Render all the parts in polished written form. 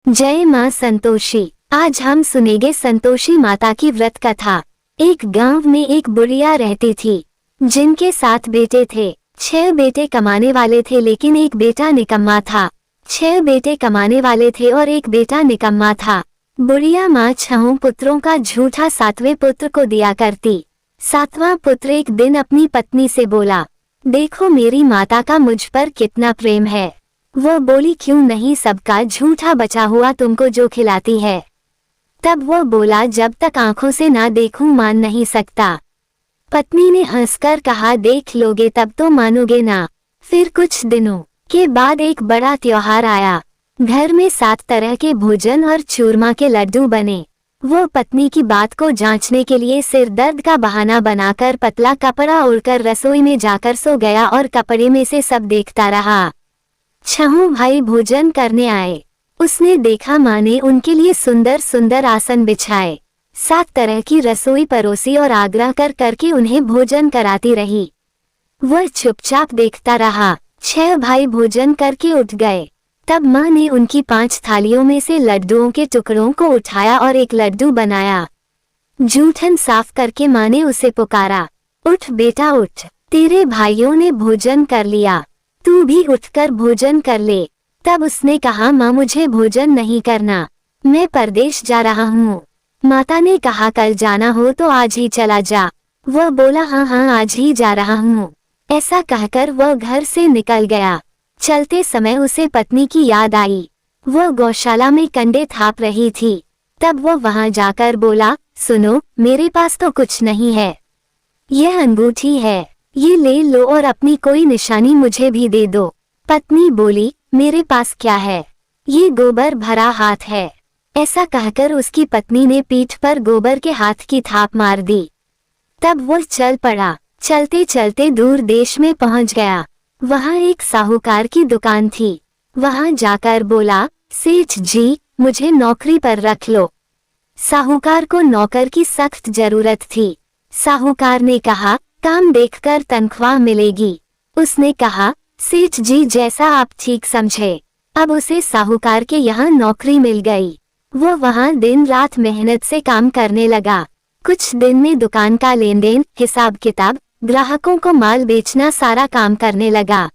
जय माँ संतोषी। आज हम सुनेंगे संतोषी माता की व्रत कथा। एक गांव में एक बुढ़िया रहती थी जिनके 7 बेटे थे। 6 बेटे कमाने वाले थे लेकिन एक बेटा निकम्मा था। 6 बेटे कमाने वाले थे और एक बेटा निकम्मा था। बुढ़िया माँ 6 पुत्रों का झूठा 7वें पुत्र को दिया करती। 7वां पुत्र एक दिन अपनी पत्नी से बोला, देखो मेरी माता का मुझ पर कितना प्रेम है। वह बोली, क्यों नहीं, सबका झूठा बचा हुआ तुमको जो खिलाती है। तब वह बोला, जब तक आंखों से ना देखूं मान नहीं सकता। पत्नी ने हंसकर कहा, देख लोगे तब तो मानोगे ना। फिर कुछ दिनों के बाद एक बड़ा त्योहार आया। घर में 7 तरह के भोजन और चूरमा के लड्डू बने। वो पत्नी की बात को जांचने के लिए सिर दर्द का बहाना बनाकर पतला कपड़ा ओढ़कर रसोई में जाकर सो गया और कपड़े में से सब देखता रहा। 6 भाई भोजन करने आए। उसने देखा माँ ने उनके लिए सुंदर सुंदर आसन बिछाए, 7 तरह की रसोई परोसी और आग्रह कर करके उन्हें भोजन कराती रही। वह चुपचाप देखता रहा। 6 भाई भोजन करके उठ गए। तब माँ ने उनकी 5 थालियों में से लड्डुओं के टुकड़ों को उठाया और एक लड्डू बनाया। जूठन साफ करके माँ ने उसे पुकारा, उठ बेटा उठ, तेरे भाइयों ने भोजन कर लिया, तू भी उठकर भोजन कर ले। तब उसने कहा, माँ मुझे भोजन नहीं करना, मैं परदेश जा रहा हूँ। माता ने कहा, कल जाना हो तो आज ही चला जा। वह बोला, हाँ हाँ आज ही जा रहा हूँ। ऐसा कहकर वह घर से निकल गया। चलते समय उसे पत्नी की याद आई। वह गौशाला में कंडे थाप रही थी। तब वह वहां जाकर बोला, सुनो मेरे पास तो कुछ नहीं है, यह अंगूठी है, ये ले लो और अपनी कोई निशानी मुझे भी दे दो। पत्नी बोली, मेरे पास क्या है, ये गोबर भरा हाथ है। ऐसा कहकर उसकी पत्नी ने पीठ पर गोबर के हाथ की थाप मार दी। तब वह चल पड़ा। चलते चलते दूर देश में पहुंच गया। वहां एक साहूकार की दुकान थी। वहां जाकर बोला, सेठ जी मुझे नौकरी पर रख लो। साहूकार को नौकर की सख्त जरूरत थी। साहूकार ने कहा, काम देखकर तनख्वाह मिलेगी। उसने कहा, सेठ जी जैसा आप ठीक समझे। अब उसे साहूकार के यहाँ नौकरी मिल गई। वो वहाँ दिन रात मेहनत से काम करने लगा। कुछ दिन में दुकान का लेन देन, हिसाब किताब, ग्राहकों को माल बेचना सारा काम करने लगा।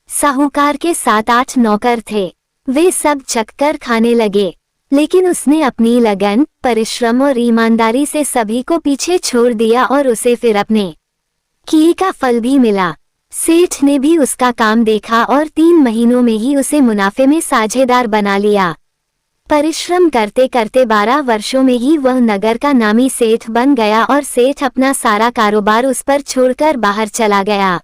साहूकार के 7-8 नौकर थे। वे सब चक्कर खाने लगे, लेकिन उसने अपनी लगन, परिश्रम और ईमानदारी से सभी को पीछे छोड़ दिया और उसे फिर अपने किए का फल भी मिला। सेठ ने भी उसका काम देखा और 3 महीनों में ही उसे मुनाफे में साझेदार बना लिया। परिश्रम करते करते 12 वर्षों में ही वह नगर का नामी सेठ बन गया और सेठ अपना सारा कारोबार उस पर छोड़कर बाहर चला गया।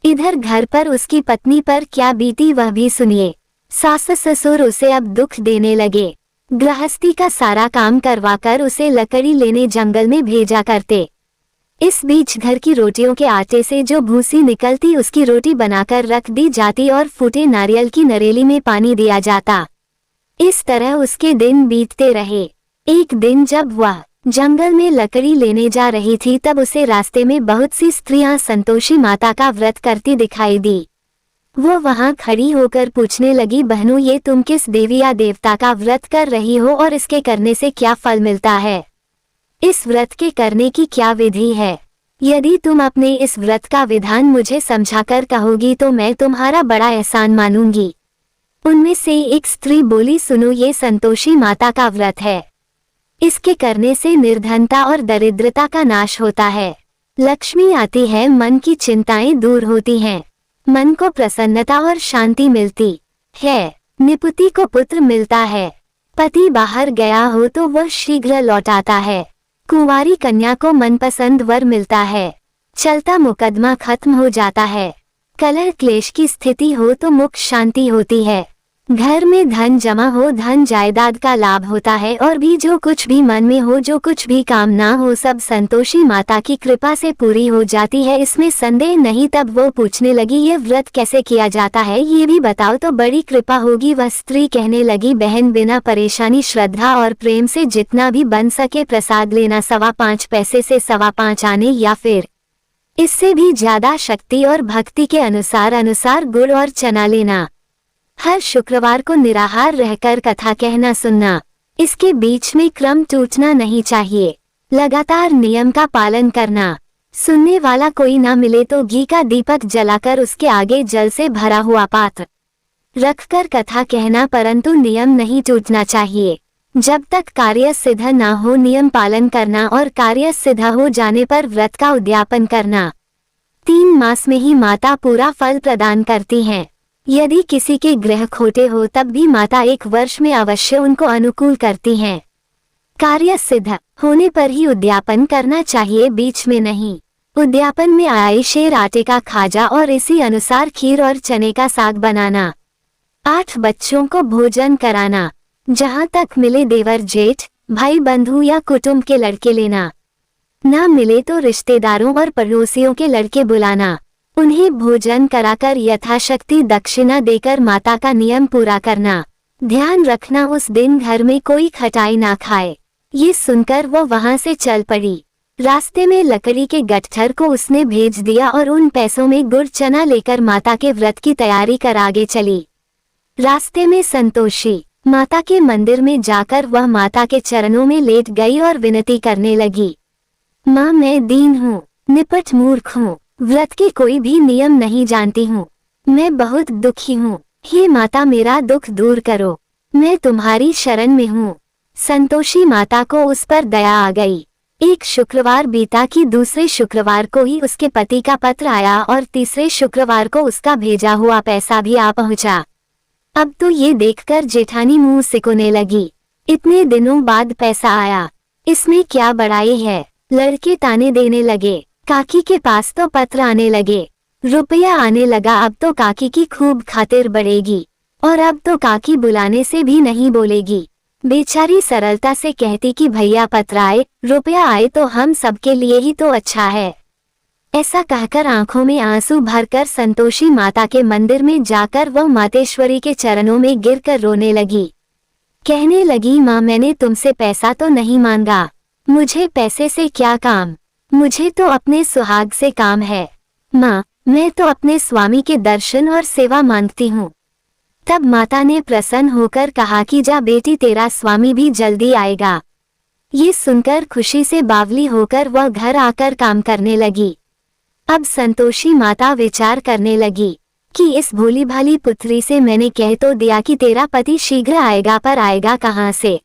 इधर घर पर उसकी पत्नी पर क्या बीती वह भी सुनिए। सास ससुर उसे अब दुख देने लगे। गृहस्थी का सारा काम करवाकर उसे लकड़ी लेने जंगल में भेजा करते। इस बीच घर की रोटियों के आटे से जो भूसी निकलती उसकी रोटी बनाकर रख दी जाती और फूटे नारियल की नरेली में पानी दिया जाता। इस तरह उसके दिन बीतते रहे। एक दिन जब वह जंगल में लकड़ी लेने जा रही थी तब उसे रास्ते में बहुत सी स्त्रियां संतोषी माता का व्रत करती दिखाई दी। वो वहां खड़ी होकर पूछने लगी, बहनों ये तुम किस देवी या देवता का व्रत कर रही हो और इसके करने से क्या फल मिलता है? इस व्रत के करने की क्या विधि है? यदि तुम अपने इस व्रत का विधान मुझे समझाकर कहोगी तो मैं तुम्हारा बड़ा एहसान मानूंगी। उनमें से एक स्त्री बोली, सुनो ये संतोषी माता का व्रत है। इसके करने से निर्धनता और दरिद्रता का नाश होता है। लक्ष्मी आती है, मन की चिंताएं दूर होती हैं, मन को प्रसन्नता और शांति मिलती है। निपुति को पुत्र मिलता है। पति बाहर गया हो तो वह शीघ्र लौट आता है। कुंवारी कन्या को मनपसंद वर मिलता है। चलता मुकदमा खत्म हो जाता है। कलह क्लेश की स्थिति हो तो मोक्ष शांति होती है। घर में धन जमा हो, धन जायदाद का लाभ होता है और भी जो कुछ भी मन में हो, जो कुछ भी कामना हो, सब संतोषी माता की कृपा से पूरी हो जाती है, इसमें संदेह नहीं। तब वो पूछने लगी, ये व्रत कैसे किया जाता है, ये भी बताओ तो बड़ी कृपा होगी। वह स्त्री कहने लगी, बहन बिना परेशानी, श्रद्धा और प्रेम से जितना भी बन सके प्रसाद लेना, 5.25 पैसे से 5.25 आने या फिर इससे भी ज्यादा शक्ति और भक्ति के अनुसार गुड़ और चना लेना। हर शुक्रवार को निराहार रहकर कथा कहना सुनना। इसके बीच में क्रम टूटना नहीं चाहिए। लगातार नियम का पालन करना। सुनने वाला कोई ना मिले तो घी का दीपक जलाकर उसके आगे जल से भरा हुआ पात्र रखकर कथा कहना, परंतु नियम नहीं टूटना चाहिए। जब तक कार्य सिद्ध ना हो नियम पालन करना और कार्य सिद्ध हो जाने पर व्रत का उद्यापन करना। 3 मास में ही माता पूरा फल प्रदान करती हैं। यदि किसी के ग्रह खोटे हो तब भी माता 1 वर्ष में अवश्य उनको अनुकूल करती हैं। कार्य सिद्ध होने पर ही उद्यापन करना चाहिए, बीच में नहीं। उद्यापन में आए शेर आटे का खाजा और इसी अनुसार खीर और चने का साग बनाना। 8 बच्चों को भोजन कराना। जहाँ तक मिले देवर जेठ भाई बंधु या कुटुंब के लड़के लेना। ना मिले तो रिश्तेदारों और पड़ोसियों के लड़के बुलाना। उन्हें भोजन कराकर यथाशक्ति दक्षिणा देकर माता का नियम पूरा करना। ध्यान रखना उस दिन घर में कोई खटाई ना खाए। ये सुनकर वो वहां से चल पड़ी। रास्ते में लकड़ी के गट्ठर को उसने भेज दिया और उन पैसों में गुड़ चना लेकर माता के व्रत की तैयारी कर आगे चली। रास्ते में संतोषी माता के मंदिर में जाकर वह माता के चरणों में लेट गई और विनती करने लगी। माँ, मैं दीन हूँ, निपट मूर्ख हूँ, व्रत के कोई भी नियम नहीं जानती हूँ। मैं बहुत दुखी हूँ। हे माता, मेरा दुख दूर करो। मैं तुम्हारी शरण में हूँ। संतोषी माता को उस पर दया आ गई। एक शुक्रवार बीता कि दूसरे शुक्रवार को ही उसके पति का पत्र आया और तीसरे शुक्रवार को उसका भेजा हुआ पैसा भी आ पहुंचा। अब तो ये देखकर जेठानी मुंह सिकोने लगी। इतने दिनों बाद पैसा आया, इसमें क्या बड़ाई है। लड़के ताने देने लगे। काकी के पास तो पत्र आने लगे, रुपया आने लगा। अब तो काकी की खूब खातिर बढ़ेगी और अब तो काकी बुलाने से भी नहीं बोलेगी। बेचारी सरलता से कहती कि भैया पत्र आए, रुपया आए तो हम सबके लिए ही तो अच्छा है। ऐसा कहकर आंखों में आंसू भरकर संतोषी माता के मंदिर में जाकर वह मातेश्वरी के चरणों में गिरकर रोने लगी। कहने लगी, माँ, मैंने तुमसे पैसा तो नहीं मांगा। मुझे पैसे से क्या काम, मुझे तो अपने सुहाग से काम है। माँ, मैं तो अपने स्वामी के दर्शन और सेवा मांगती हूँ। तब माता ने प्रसन्न होकर कहा कि जा बेटी, तेरा स्वामी भी जल्दी आएगा। ये सुनकर खुशी से बावली होकर वह घर आकर काम करने लगी। अब संतोषी माता विचार करने लगी कि इस भोली भाली पुत्री से मैंने कह तो दिया कि तेरा पति शीघ्र आएगा, पर आएगा कहाँ से।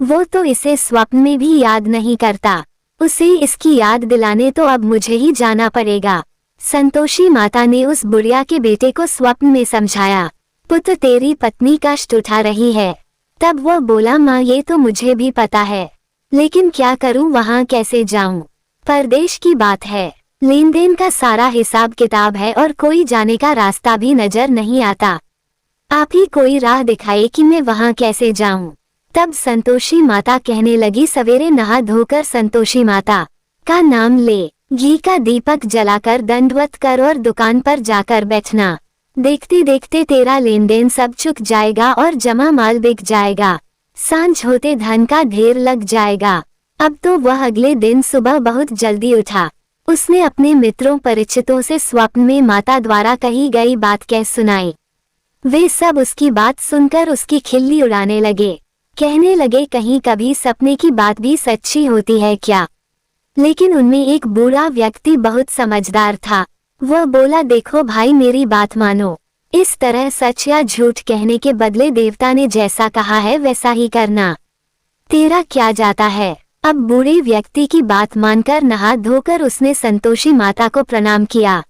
वो तो इसे स्वप्न में भी याद नहीं करता। उसे इसकी याद दिलाने तो अब मुझे ही जाना पड़ेगा। संतोषी माता ने उस बुढ़िया के बेटे को स्वप्न में समझाया, पुत्र, तेरी पत्नी कष्ट उठा रही है। तब वह बोला, माँ, ये तो मुझे भी पता है, लेकिन क्या करूँ, वहाँ कैसे जाऊँ। परदेश की बात है, लेन देन का सारा हिसाब किताब है और कोई जाने का रास्ता भी नजर नहीं आता। आप ही कोई राह दिखाए कि मैं वहाँ कैसे जाऊँ। तब संतोषी माता कहने लगी, सवेरे नहा धोकर संतोषी माता का नाम ले, घी का दीपक जलाकर दंडवत कर और दुकान पर जाकर बैठना। देखते देखते तेरा लेन देन सब चुक जाएगा और जमा माल बिक जाएगा। सांझ होते धन का ढेर लग जाएगा। अब तो वह अगले दिन सुबह बहुत जल्दी उठा। उसने अपने मित्रों परिचितों से स्वप्न में माता द्वारा कही गई बात कह सुनाई। वे सब उसकी बात सुनकर उसकी खिल्ली उड़ाने लगे। कहने लगे, कहीं कभी सपने की बात भी सच्ची होती है क्या। लेकिन उनमें एक बूढ़ा व्यक्ति बहुत समझदार था। वह बोला, देखो भाई, मेरी बात मानो। इस तरह सच या झूठ कहने के बदले देवता ने जैसा कहा है वैसा ही करना। तेरा क्या जाता है। अब बूढ़े व्यक्ति की बात मानकर नहा धोकर उसने संतोषी माता को प्रणाम किया।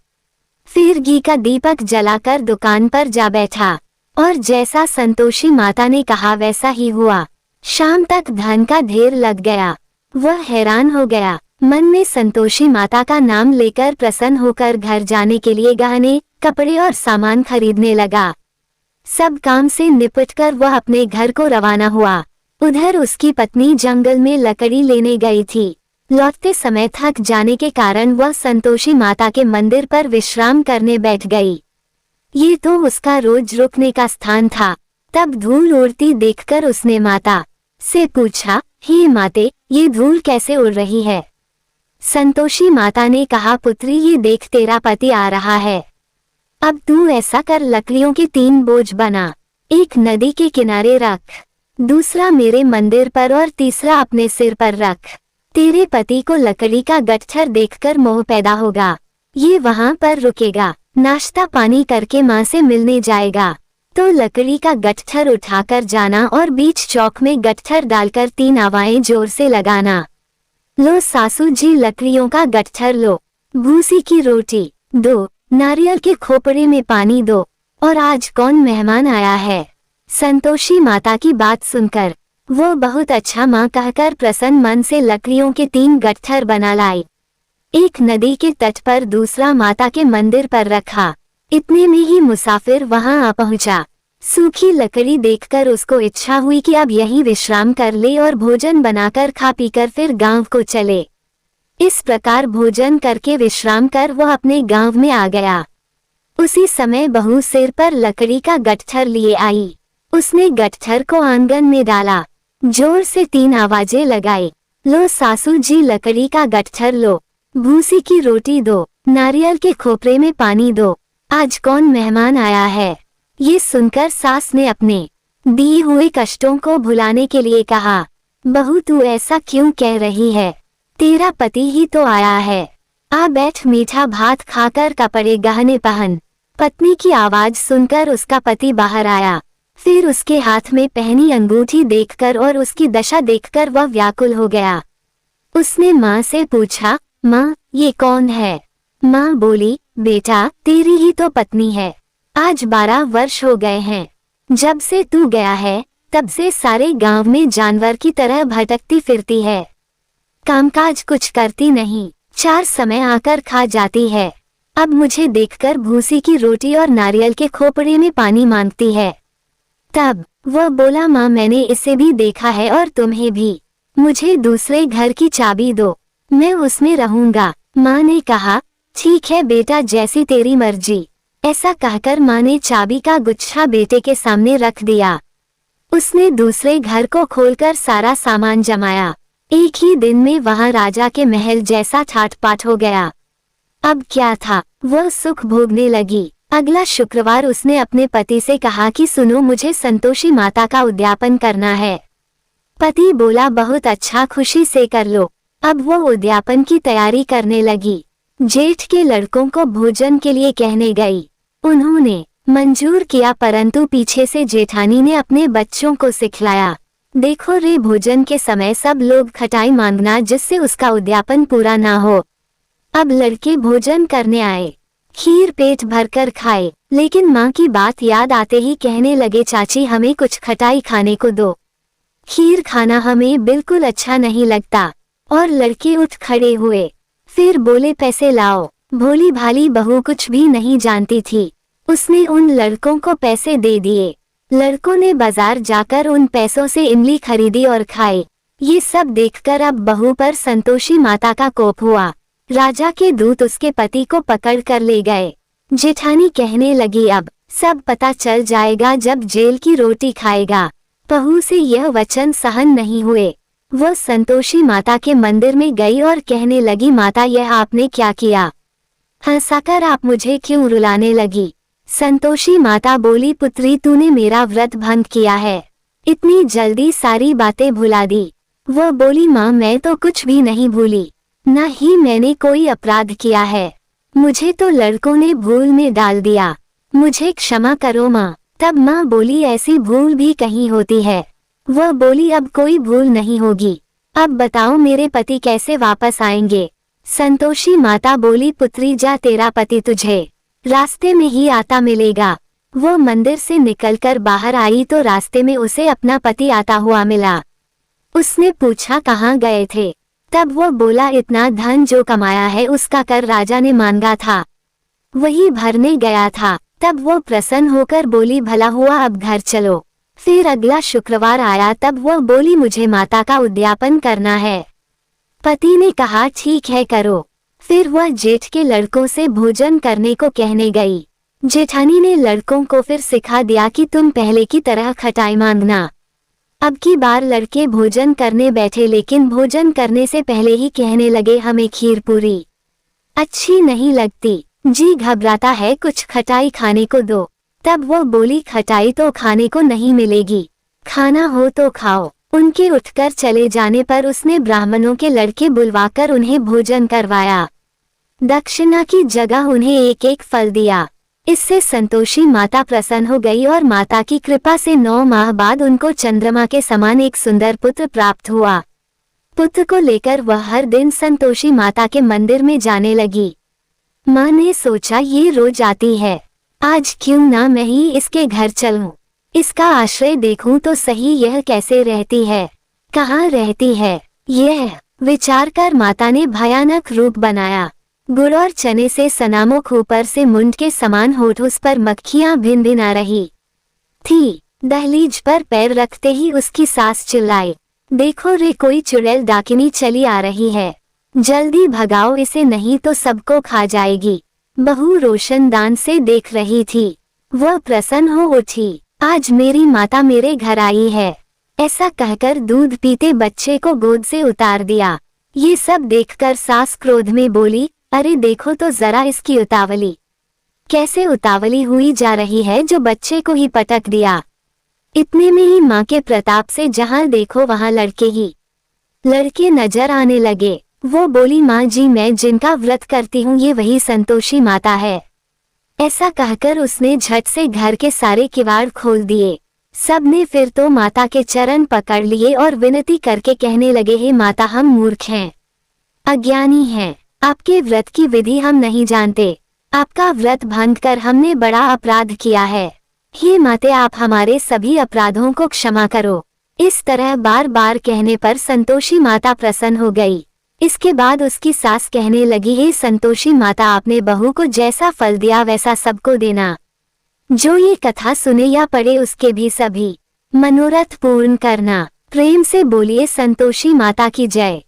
फिर घी का दीपक जलाकर दुकान पर जा बैठा और जैसा संतोषी माता ने कहा वैसा ही हुआ। शाम तक धन का ढेर लग गया। वह हैरान हो गया। मन में संतोषी माता का नाम लेकर प्रसन्न होकर घर जाने के लिए गहने, कपड़े और सामान खरीदने लगा। सब काम से निपटकर वह अपने घर को रवाना हुआ। उधर उसकी पत्नी जंगल में लकड़ी लेने गई थी। लौटते समय थक जाने के कारण वह संतोषी माता के मंदिर पर विश्राम करने बैठ गई। ये तो उसका रोज रुकने का स्थान था। तब धूल उड़ती देखकर उसने माता से पूछा, हे माते, ये धूल कैसे उड़ रही है। संतोषी माता ने कहा, पुत्री, ये देख तेरा पति आ रहा है। अब तू ऐसा कर, लकड़ियों के 3 बोझ बना, एक नदी के किनारे रख, दूसरा मेरे मंदिर पर और तीसरा अपने सिर पर रख। तेरे पति को लकड़ी का गट्ठर देखकर मोह पैदा होगा, ये वहां पर रुकेगा, नाश्ता पानी करके माँ से मिलने जाएगा। तो लकड़ी का गट्ठर उठाकर जाना और बीच चौक में गट्ठर डालकर 3 आवाएं जोर से लगाना। लो सासू जी, लकड़ियों का गट्ठर लो, भूसी की रोटी दो, नारियल के खोपड़े में पानी दो, और आज कौन मेहमान आया है। संतोषी माता की बात सुनकर वो बहुत अच्छा माँ कहकर प्रसन्न मन से लकड़ियों के 3 गट्ठर बना लाई। एक नदी के तट पर, दूसरा माता के मंदिर पर रखा। इतने में ही मुसाफिर वहां आ पहुंचा। सूखी लकड़ी देखकर उसको इच्छा हुई कि अब यहीं विश्राम कर ले और भोजन बनाकर खा पीकर फिर गांव को चले। इस प्रकार भोजन करके विश्राम कर वो अपने गांव में आ गया। उसी समय बहू सिर पर लकड़ी का गट्ठर लिए आई। उसने गट्ठर को आंगन में डाला, जोर से 3 आवाजें लगाई। लो सासू जी, लकड़ी का गट्ठर लो, भूसी की रोटी दो, नारियल के खोपरे में पानी दो, आज कौन मेहमान आया है। ये सुनकर सास ने अपने दिए हुए कष्टों को भुलाने के लिए कहा, बहू तू ऐसा क्यों कह रही है, तेरा पति ही तो आया है, आ बैठ, मीठा भात खाकर कपड़े गहने पहन। पत्नी की आवाज सुनकर उसका पति बाहर आया। फिर उसके हाथ में पहनी अंगूठी देखकर और उसकी दशा देखकर वह व्याकुल हो गया। उसने माँ से पूछा, माँ ये कौन है। माँ बोली, बेटा तेरी ही तो पत्नी है, आज 12 वर्ष हो गए हैं, जब से तू गया है तब से सारे गांव में जानवर की तरह भटकती फिरती है, कामकाज कुछ करती नहीं, 4 समय आकर खा जाती है, अब मुझे देखकर भूसी की रोटी और नारियल के खोपड़े में पानी मांगती है। तब वह बोला, माँ मैंने इसे भी देखा है और तुम्हें भी, मुझे दूसरे घर की चाबी दो, मैं उसमें रहूंगा। माँ ने कहा, ठीक है बेटा, जैसी तेरी मर्जी। ऐसा कहकर माँ ने चाबी का गुच्छा बेटे के सामने रख दिया। उसने दूसरे घर को खोलकर सारा सामान जमाया। एक ही दिन में वहां राजा के महल जैसा ठाट-बाट हो गया। अब क्या था, वह सुख भोगने लगी। अगला शुक्रवार उसने अपने पति से कहा कि सुनो, मुझे संतोषी माता का उद्यापन करना है। पति बोला, बहुत अच्छा, खुशी से कर लो। अब वो उद्यापन की तैयारी करने लगी। जेठ के लड़कों को भोजन के लिए कहने गई। उन्होंने मंजूर किया, परंतु पीछे से जेठानी ने अपने बच्चों को सिखलाया, देखो रे, भोजन के समय सब लोग खटाई मांगना जिससे उसका उद्यापन पूरा ना हो। अब लड़के भोजन करने आए, खीर पेट भरकर खाए, लेकिन माँ की बात याद आते ही कहने लगे, चाची हमें कुछ खटाई खाने को दो, खीर खाना हमें बिल्कुल अच्छा नहीं लगता। और लड़के उठ खड़े हुए, फिर बोले, पैसे लाओ। भोली भाली बहू कुछ भी नहीं जानती थी, उसने उन लड़कों को पैसे दे दिए। लड़कों ने बाजार जाकर उन पैसों से इमली खरीदी और खाए। ये सब देखकर अब बहू पर संतोषी माता का कोप हुआ। राजा के दूत उसके पति को पकड़ कर ले गए। जेठानी कहने लगी, अब सब पता चल जाएगा जब जेल की रोटी खाएगा। बहू से यह वचन सहन नहीं हुए। वह संतोषी माता के मंदिर में गई और कहने लगी, माता यह आपने क्या किया, हंसाकर आप मुझे क्यों रुलाने लगी। संतोषी माता बोली, पुत्री तूने मेरा व्रत भंग किया है, इतनी जल्दी सारी बातें भुला दी। वह बोली, माँ मैं तो कुछ भी नहीं भूली, न ही मैंने कोई अपराध किया है, मुझे तो लड़कों ने भूल में डाल दिया, मुझे क्षमा करो माँ। तब माँ बोली, ऐसी भूल भी कहीं होती है। वह बोली, अब कोई भूल नहीं होगी, अब बताओ मेरे पति कैसे वापस आएंगे। संतोषी माता बोली, पुत्री जा, तेरा पति तुझे रास्ते में ही आता मिलेगा। वो मंदिर से निकलकर बाहर आई तो रास्ते में उसे अपना पति आता हुआ मिला। उसने पूछा, कहाँ गए थे। तब वो बोला, इतना धन जो कमाया है उसका कर राजा ने मांगा था, वही भरने गया था। तब वो प्रसन्न होकर बोली, भला हुआ, अब घर चलो। फिर अगला शुक्रवार आया, तब वो बोली, मुझे माता का उद्यापन करना है। पति ने कहा, ठीक है करो। फिर वह जेठ के लड़कों से भोजन करने को कहने गई। जेठानी ने लड़कों को फिर सिखा दिया कि तुम पहले की तरह खटाई मांगना। अब की बार लड़के भोजन करने बैठे, लेकिन भोजन करने से पहले ही कहने लगे, हमें खीर पूरी अच्छी नहीं लगती। जी घबराता है, कुछ खटाई खाने को दो। तब वो बोली, खटाई तो खाने को नहीं मिलेगी, खाना हो तो खाओ। उनके उठकर चले जाने पर उसने ब्राह्मणों के लड़के बुलवाकर उन्हें भोजन करवाया। दक्षिणा की जगह उन्हें एक एक फल दिया। इससे संतोषी माता प्रसन्न हो गई और माता की कृपा से 9 माह बाद उनको चंद्रमा के समान एक सुंदर पुत्र प्राप्त हुआ। पुत्र को लेकर वह हर दिन संतोषी माता के मंदिर में जाने लगी। माँ ने सोचा, ये रोज आती है, आज क्यों ना मैं ही इसके घर चलूं, इसका आश्रय देखूं तो सही, यह कैसे रहती है, कहाँ रहती है। यह विचार कर माता ने भयानक रूप बनाया। गुड़ और चने से सनामुख, ऊपर से मुंड के समान होठ, उस पर मक्खियां भिन भिन आ रही थी। दहलीज पर पैर रखते ही उसकी सास चिल्लाई, देखो रे, कोई चुड़ैल डाकिनी चली आ रही है, जल्दी भगाओ इसे, नहीं तो सबको खा जाएगी। बहू रोशनदान से देख रही थी। वह प्रसन्न हो उठी, आज मेरी माता मेरे घर आई है। ऐसा कहकर दूध पीते बच्चे को गोद से उतार दिया। ये सब देखकर सास क्रोध में बोली, अरे देखो तो जरा इसकी उतावली, कैसे उतावली हुई जा रही है, जो बच्चे को ही पटक दिया। इतने में ही माँ के प्रताप से जहाँ देखो वहाँ लड़के ही लड़के नजर आने लगे। वो बोली, माँ जी, मैं जिनका व्रत करती हूँ ये वही संतोषी माता है। ऐसा कहकर उसने झट से घर के सारे किवाड़ खोल दिए। सबने फिर तो माता के चरण पकड़ लिए और विनती करके कहने लगे, हे माता, हम मूर्ख हैं, अज्ञानी हैं, आपके व्रत की विधि हम नहीं जानते, आपका व्रत भंग कर हमने बड़ा अपराध किया है। हे माते, आप हमारे सभी अपराधों को क्षमा करो। इस तरह बार बार कहने पर संतोषी माता प्रसन्न हो गई। इसके बाद उसकी सास कहने लगी, हे संतोषी माता, आपने बहू को जैसा फल दिया वैसा सबको देना। जो ये कथा सुने या पढ़े उसके भी सभी मनोरथ पूर्ण करना। प्रेम से बोलिए संतोषी माता की जय।